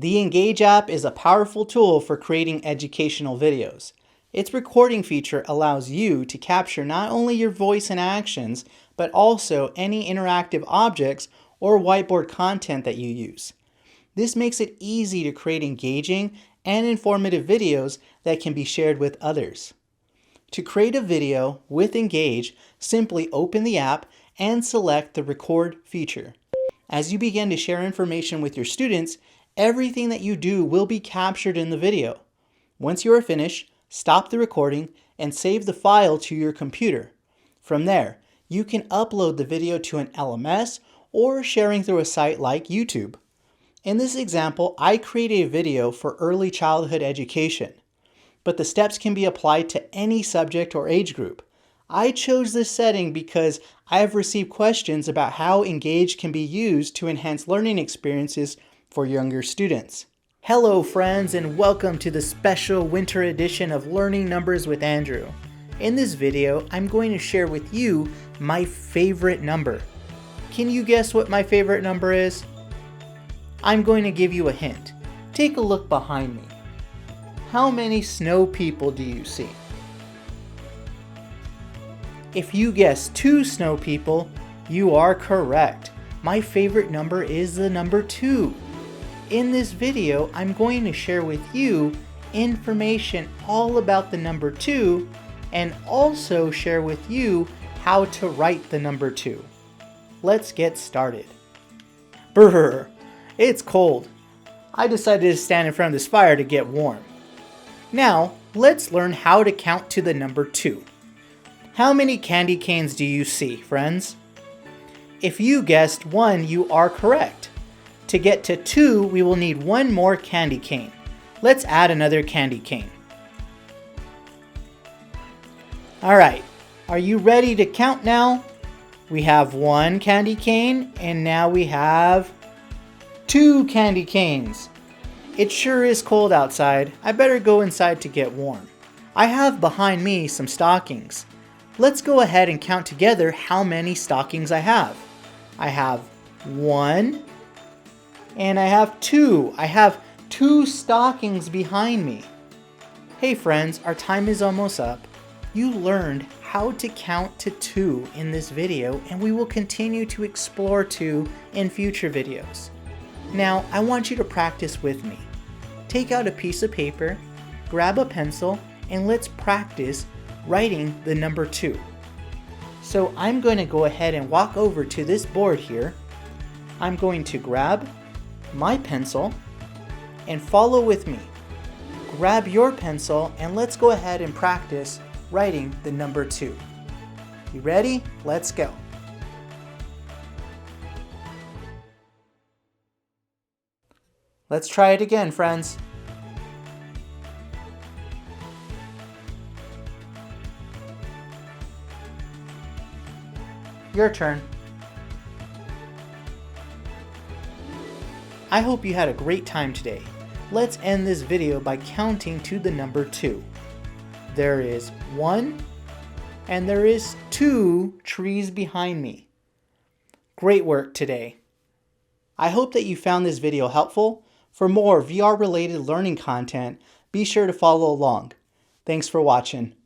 The Engage app is a powerful tool for creating educational videos. Its recording feature allows you to capture not only your voice and actions, but also any interactive objects or whiteboard content that you use. This makes it easy to create engaging and informative videos that can be shared with others. To create a video with Engage, simply open the app and select the Record feature. As you begin to share information with your students, everything that you do will be captured in the video. Once you are finished, stop the recording and save the file to your computer. From there, you can upload the video to an LMS or sharing through a site like YouTube. In this example, I created a video for early childhood education, but the steps can be applied to any subject or age group. I chose this setting because I have received questions about how Engage can be used to enhance learning experiences for younger students. Hello friends, and welcome to the special winter edition of Learning Numbers with Andrew. In this video, I'm going to share with you my favorite number. Can you guess what my favorite number is? I'm going to give you a hint. Take a look behind me. How many snow people do you see? If you guess 2 snow people, you are correct. My favorite number is the number 2. In this video, I'm going to share with you information all about the number 2 and also share with you how to write the number 2. Let's get started. Brr, it's cold. I decided to stand in front of this fire to get warm. Now, let's learn how to count to the number 2. How many candy canes do you see, friends? If you guessed 1, you are correct. To get to 2, we will need 1 more candy cane. Let's add another candy cane. Alright, are you ready to count now? We have 1 candy cane, and now we have 2 candy canes. It sure is cold outside. I better go inside to get warm. I have behind me some stockings. Let's go ahead and count together how many stockings I have. I have 1, and I have 2. I have 2 stockings behind me. Hey friends, our time is almost up. You learned how to count to 2 in this video, and we will continue to explore 2 in future videos. Now, I want you to practice with me. Take out a piece of paper, grab a pencil, and let's practice writing the number 2. So I'm going to go ahead and walk over to this board here. I'm going to grab my pencil and follow with me. Grab your pencil and let's go ahead and practice writing the number 2. You ready? Let's go. Let's try it again, friends. Your turn. I hope you had a great time today. Let's end this video by counting to the number 2. There is 1 and there is 2 trees behind me. Great work today. I hope that you found this video helpful. For more VR related learning content, be sure to follow along. Thanks for watching.